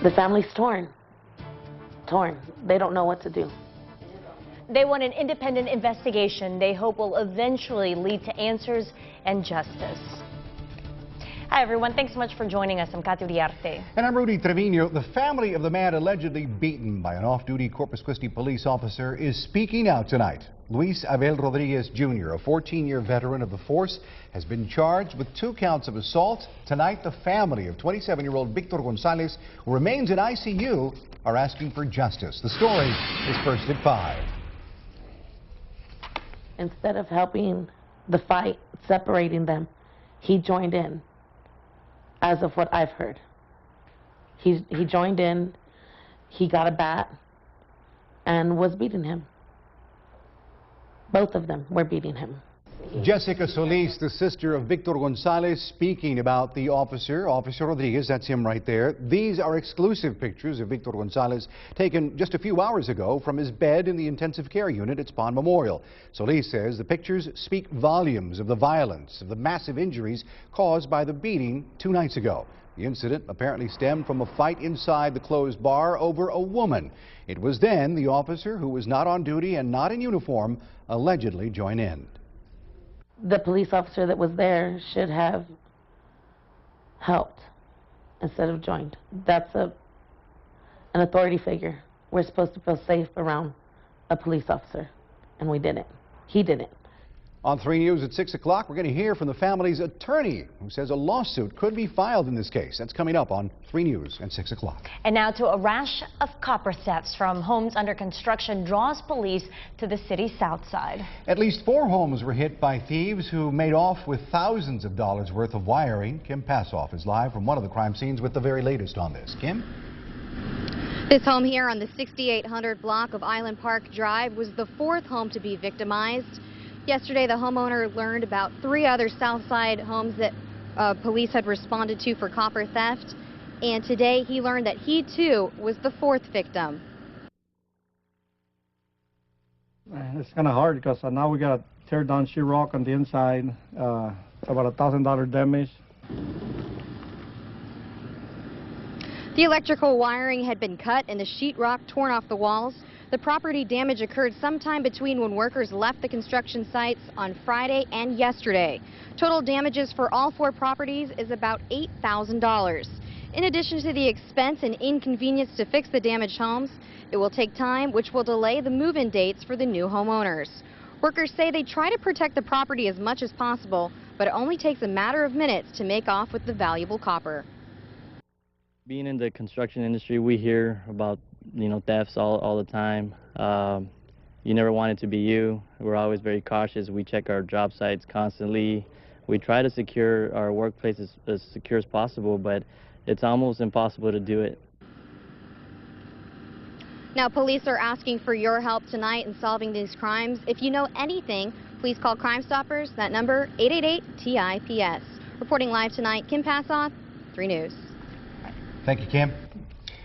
The family's torn. They don't know what to do. They want an independent investigation they hope will eventually lead to answers and justice. Hi, everyone. Thanks so much for joining us. I'm KIII. And I'm Rudy Trevino. The family of the man allegedly beaten by an off-duty Corpus Christi police officer is speaking out tonight. Luis Abel Rodriguez Jr., a 14-year veteran of the force, has been charged with 2 counts of assault. Tonight, the family of 27-year-old Victor Gonzalez, who remains in ICU, are asking for justice. The story is first at 5. Instead of helping the fight, separating them, he joined in, as of what I've heard. He joined in, he got a bat, and was beating him. Both of them were beating him. Jessica Solis, the sister of Victor Gonzalez, speaking about the officer Rodriguez, that's him right there. These are exclusive pictures of Victor Gonzalez taken just a few hours ago from his bed in the intensive care unit at Spahn Memorial. Solis says the pictures speak volumes of the violence, of the massive injuries caused by the beating 2 nights ago. The incident apparently stemmed from a fight inside the closed bar over a woman. It was then the officer, who was not on duty and not in uniform, allegedly joined in. The police officer that was there should have helped instead of joined. That's an authority figure. We're supposed to feel safe around a police officer, and we didn't. He didn't. On 3 News at 6 o'clock, we're going to hear from the family's attorney, who says a lawsuit could be filed in this case. That's coming up on 3 News at 6 o'clock. And now to a rash of copper thefts from homes under construction draws police to the city's south side. At least 4 homes were hit by thieves who made off with thousands of dollars worth of wiring. Kim Passoff is live from one of the crime scenes with the very latest on this. Kim? This home here on the 6800 block of Island Park Drive was the 4th home to be victimized. Yesterday, the homeowner learned about 3 other south side homes that police had responded to for copper theft. And today, he learned that he, too, was the 4th victim. It's kind of hard because now we got to tear down sheetrock on the inside. It's about $1,000 damage. The electrical wiring had been cut and the sheetrock torn off the walls. The property damage occurred sometime between when workers left the construction sites on Friday and yesterday. Total damages for all 4 properties is about $8,000. In addition to the expense and inconvenience to fix the damaged homes, it will take time, which will delay the move-in dates for the new homeowners. Workers say they try to protect the property as much as possible, but it only takes a matter of minutes to make off with the valuable copper. Being in the construction industry, we hear about thefts all the time. You never want it to be you. We're always very cautious. We check our job sites constantly. We try to secure our workplace as secure as possible, but it's almost impossible to do it. Now, police are asking for your help tonight in solving these crimes. If you know anything, please call Crime Stoppers. That number, 888-TIPS. Reporting live tonight, Kim Passoff, 3 News. Thank you, Kim.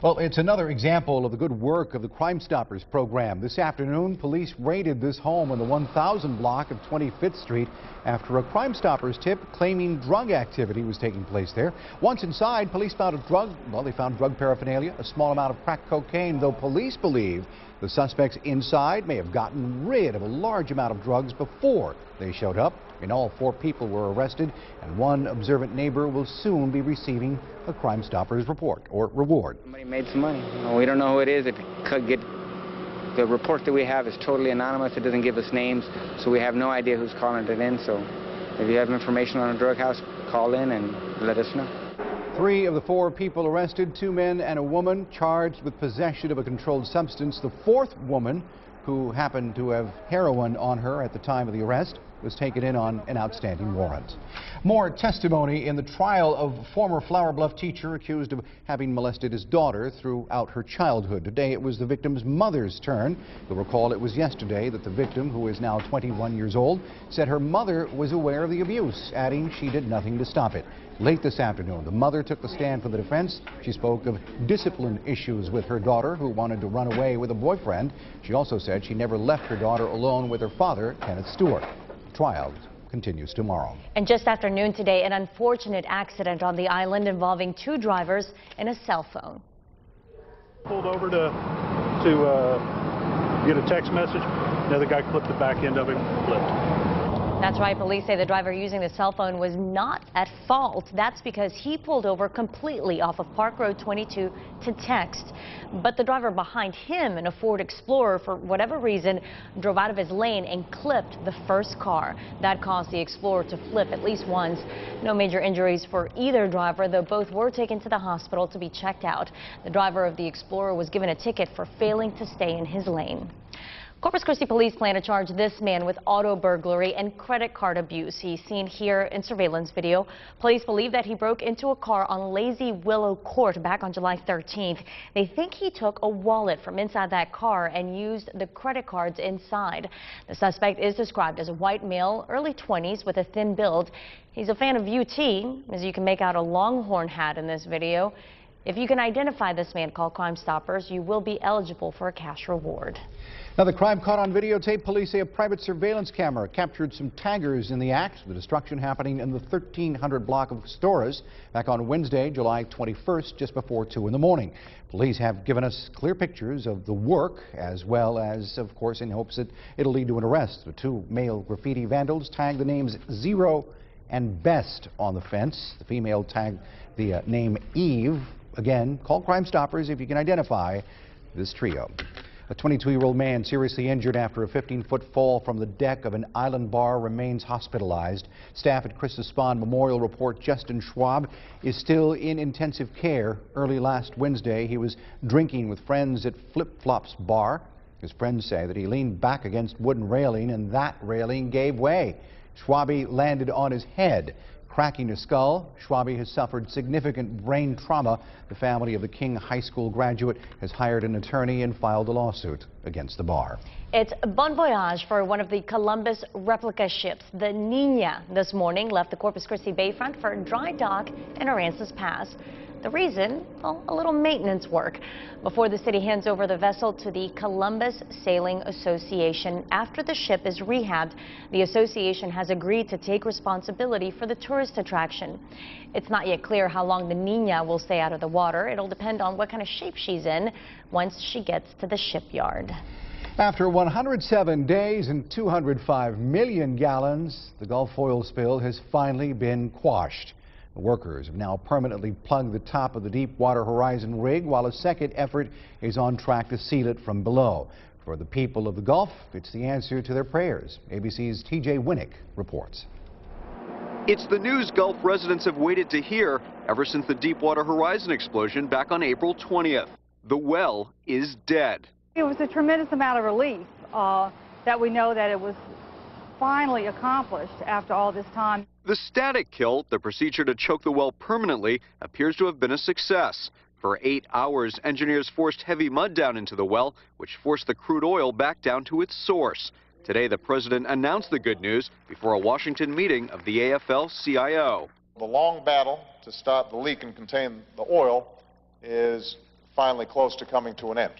Well, it's another example of the good work of the Crime Stoppers program. This afternoon, police raided this home on the 1000 block of 25th Street after a Crime Stoppers tip claiming drug activity was taking place there. Once inside, police found they found drug paraphernalia, a small amount of crack cocaine, though police believe the suspects inside may have gotten rid of a large amount of drugs before they showed up. In all, 4 people were arrested, and 1 observant neighbor will soon be receiving a Crime Stoppers report or reward. Somebody made some money. We don't know who it is. The report that we have is totally anonymous. It doesn't give us names, so we have no idea who's calling it in. So if you have information on a drug house, call in and let us know. 3 of the 4 people arrested, 2 men and a woman, charged with possession of a controlled substance. The 4th woman, who happened to have heroin on her at the time of the arrest, was taken in on an outstanding warrant. More testimony in the trial of former Flower Bluff teacher accused of having molested his daughter throughout her childhood. Today it was the victim's mother's turn. You'll recall it was yesterday that the victim, who is now 21 years old, said her mother was aware of the abuse, adding she did nothing to stop it. Late this afternoon, the mother took the stand for the defense. She spoke of discipline issues with her daughter, who wanted to run away with a boyfriend. She also said she never left her daughter alone with her father, Kenneth Stewart. The trial continues tomorrow. And just after noon today, an unfortunate accident on the island involving 2 drivers and a cell phone. Pulled over to get a text message. The other guy clipped the back end of him, flipped. That's right. Police say the driver using the cell phone was not at fault. That's because he pulled over completely off of Park Road 22 to text. But the driver behind him in a Ford Explorer, for whatever reason, drove out of his lane and clipped the first car. That caused the Explorer to flip at least once. No major injuries for either driver, though both were taken to the hospital to be checked out. The driver of the Explorer was given a ticket for failing to stay in his lane. Corpus Christi police plan to charge this man with auto burglary and credit card abuse. He's seen here in surveillance video. Police believe that he broke into a car on Lazy Willow Court back on July 13th. They think he took a wallet from inside that car and used the credit cards inside. The suspect is described as a white male, early 20s, with a thin build. He's a fan of UT, as you can make out a Longhorn hat in this video. If you can identify this man, call Crime Stoppers. You will be eligible for a cash reward. Now, the crime caught on videotape. Police say a private surveillance camera captured some taggers in the act. The destruction happening in the 1300 block of stores back on Wednesday, July 21st, just before 2 in the morning. Police have given us clear pictures of the work, as well as, of course, in hopes that it'll lead to an arrest. The two male graffiti vandals tagged the names Zero and Best on the fence. The female tagged the name Eve. Again, call Crime Stoppers if you can identify this trio. A 22-year-old man seriously injured after a 15-foot fall from the deck of an island bar remains hospitalized. Staff at Christus Spahn Memorial report Justin Schwab is still in intensive care. Early last Wednesday, he was drinking with friends at Flip Flops Bar. His friends say that he leaned back against wooden railing and that railing gave way. Schwabe landed on his head, cracking his skull. Schwabe has suffered significant brain trauma. The family of the King High School graduate has hired an attorney and filed a lawsuit against the bar. It's bon voyage for one of the Columbus replica ships. The Niña this morning left the Corpus Christi Bayfront for a dry dock in Aransas Pass. The reason? Well, a little maintenance work before the city hands over the vessel to the Columbus Sailing Association. After the ship is rehabbed, the association has agreed to take responsibility for the tourist attraction. It's not yet clear how long the Niña will stay out of the water. It'll depend on what kind of shape she's in once she gets to the shipyard. After 107 days and 205 million gallons, the Gulf oil spill has finally been quashed. The workers have now permanently plugged the top of the Deepwater Horizon rig, while a second effort is on track to seal it from below. For the people of the Gulf, it's the answer to their prayers. ABC's TJ Winnick reports. It's the news Gulf residents have waited to hear ever since the Deepwater Horizon explosion back on April 20th. The well is dead. It was a tremendous amount of relief that we know that it was finally accomplished after all this time. The static kill, the procedure to choke the well permanently, appears to have been a success. For 8 hours, engineers forced heavy mud down into the well, which forced the crude oil back down to its source. Today, the president announced the good news before a Washington meeting of the AFL-CIO. The long battle to stop the leak and contain the oil is finally close to coming to an end.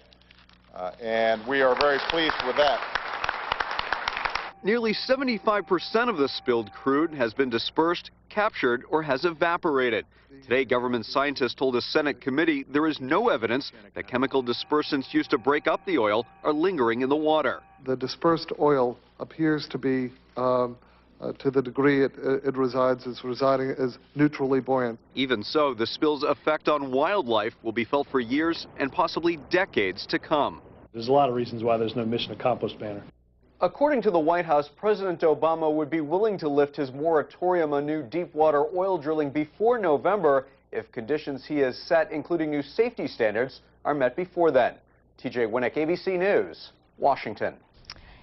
And we are very pleased with that. Nearly 75% of the spilled crude has been dispersed, captured, or has evaporated. Today, government scientists told a Senate committee there is no evidence that chemical dispersants used to break up the oil are lingering in the water. The dispersed oil appears to be, to the degree it resides, is residing as neutrally buoyant. Even so, the spill's effect on wildlife will be felt for years and possibly decades to come. There's a lot of reasons why there's no mission accomplished banner. According to the White House, President Obama would be willing to lift his moratorium on new deepwater oil drilling before November if conditions he has set, including new safety standards, are met before then. TJ Winnick, ABC News, Washington.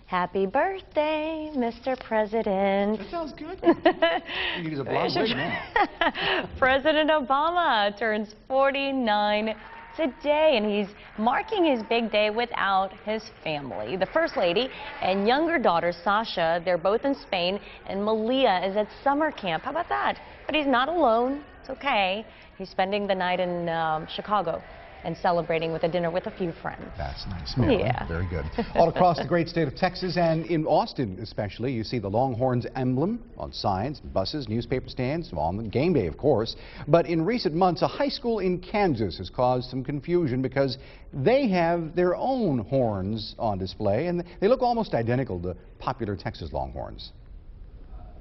Happy birthday, Mr. President. That sounds good. You need a blonde wig now. President Obama turns 49 today, and he's marking his big day without his family. The First Lady and younger daughter, Sasha, they're both in Spain, and Malia is at summer camp. How about that? But he's not alone. It's okay. He's spending the night in Chicago and celebrating with a dinner with a few friends. That's nice, Marilyn. Yeah. Very good. All across the great state of Texas and in Austin especially, you see the Longhorns emblem on signs, buses, newspaper stands, on the game day, of course. But in recent months, a high school in Kansas has caused some confusion because they have their own horns on display, and they look almost identical to popular Texas Longhorns.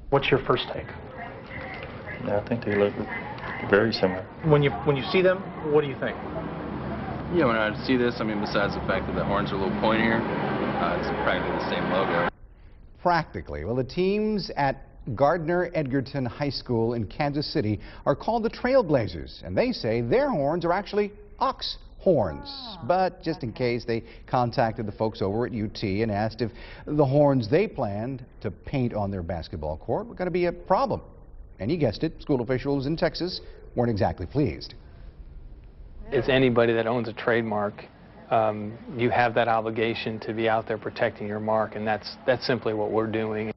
What's your first take? I think they look very similar. When you see them, what do you think? Yeah, when I see this, I mean, besides the fact that the horns are a little pointier, it's practically the same logo. Practically. Well, the teams at Gardner Edgerton High School in Kansas City are called the Trailblazers, and they say their horns are actually ox horns. But just in case, they contacted the folks over at UT and asked if the horns they planned to paint on their basketball court were going to be a problem. And you guessed it, school officials in Texas weren't exactly pleased. It's anybody that owns a trademark. You have that obligation to be out there protecting your mark, and that's simply what we're doing.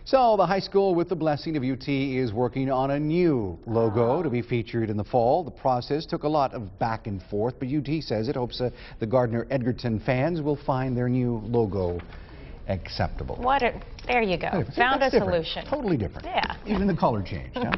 So the high school, with the blessing of UT, is working on a new logo to be featured in the fall. The process took a lot of back and forth, but UT says it hopes the Gardner Edgerton fans will find their new logo acceptable. There you go. Anyway, Found a that's different. solution. Totally different. Yeah. Even the color changed, huh?